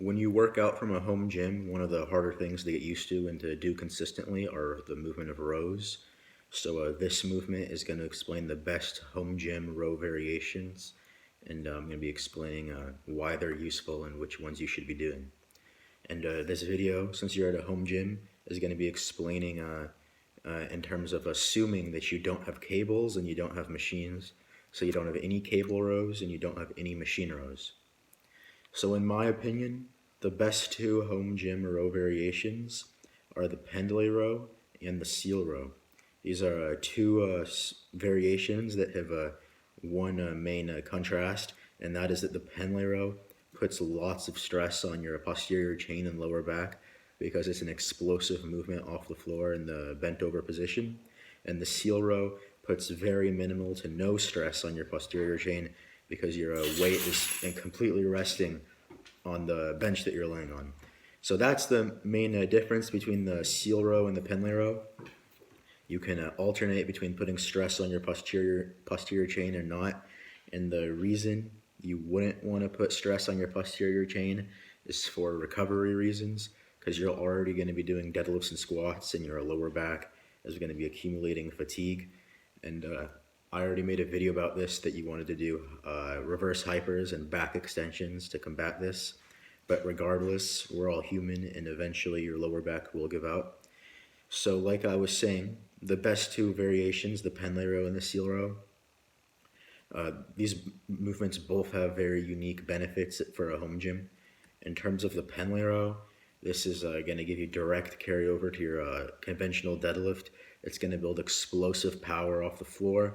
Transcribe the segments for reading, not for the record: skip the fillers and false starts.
When you work out from a home gym, one of the harder things to get used to and to do consistently are the movement of rows. So this movement is going to explain the best home gym row variations, and I'm going to be explaining why they're useful and which ones you should be doing. And this video, since you're at a home gym, is going to be explaining in terms of assuming that you don't have cables and you don't have machines. So you don't have any cable rows and you don't have any machine rows. So in my opinion, the best two home gym row variations are the pendlay row and the seal row. These are two variations that have one main contrast, and that is that the pendlay row puts lots of stress on your posterior chain and lower back because it's an explosive movement off the floor in the bent over position, and the seal row puts very minimal to no stress on your posterior chain because your weight is completely resting on the bench that you're laying on. So that's the main difference between the seal row and the pendlay row. You can alternate between putting stress on your posterior chain or not. And the reason you wouldn't want to put stress on your posterior chain is for recovery reasons, because you're already going to be doing deadlifts and squats and your lower back is going to be accumulating fatigue. And I already made a video about this, that you wanted to do reverse hypers and back extensions to combat this. But regardless, we're all human and eventually your lower back will give out. So like I was saying, the best two variations, the pendlay row and the seal row, these movements both have very unique benefits for a home gym. In terms of the pendlay row, this is going to give you direct carryover to your conventional deadlift. It's going to build explosive power off the floor.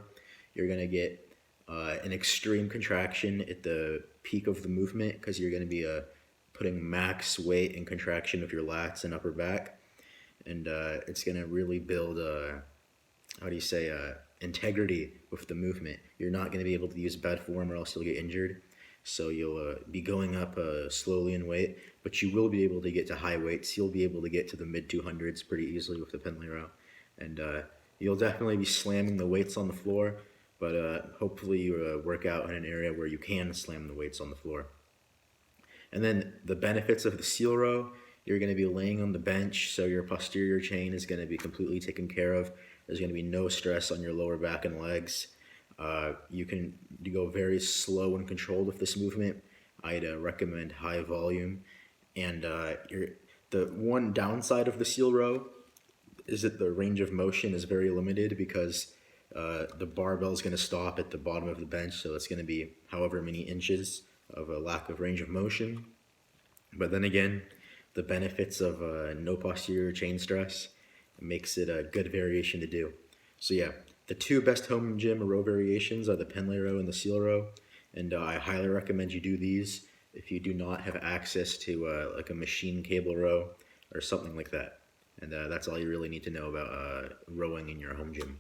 You're going to get an extreme contraction at the peak of the movement because you're going to be putting max weight and contraction of your lats and upper back. And it's going to really build, integrity with the movement. You're not going to be able to use bad form or else you'll get injured. So you'll be going up slowly in weight, but you will be able to get to high weights. You'll be able to get to the mid 200s pretty easily with the pendlay row. And you'll definitely be slamming the weights on the floor, but hopefully you work out in an area where you can slam the weights on the floor. And then the benefits of the seal row, you're going to be laying on the bench, so your posterior chain is going to be completely taken care of. There's going to be no stress on your lower back and legs. You can go very slow and controlled with this movement. I'd recommend high volume. And the one downside of the seal row is that the range of motion is very limited because the barbell is going to stop at the bottom of the bench, so it's going to be however many inches of a lack of range of motion. But then again, the benefits of no posterior chain stress makes it a good variation to do. So yeah, the two best home gym row variations are the pendlay row and the seal row, and I highly recommend you do these if you do not have access to like a machine cable row or something like that. And that's all you really need to know about rowing in your home gym.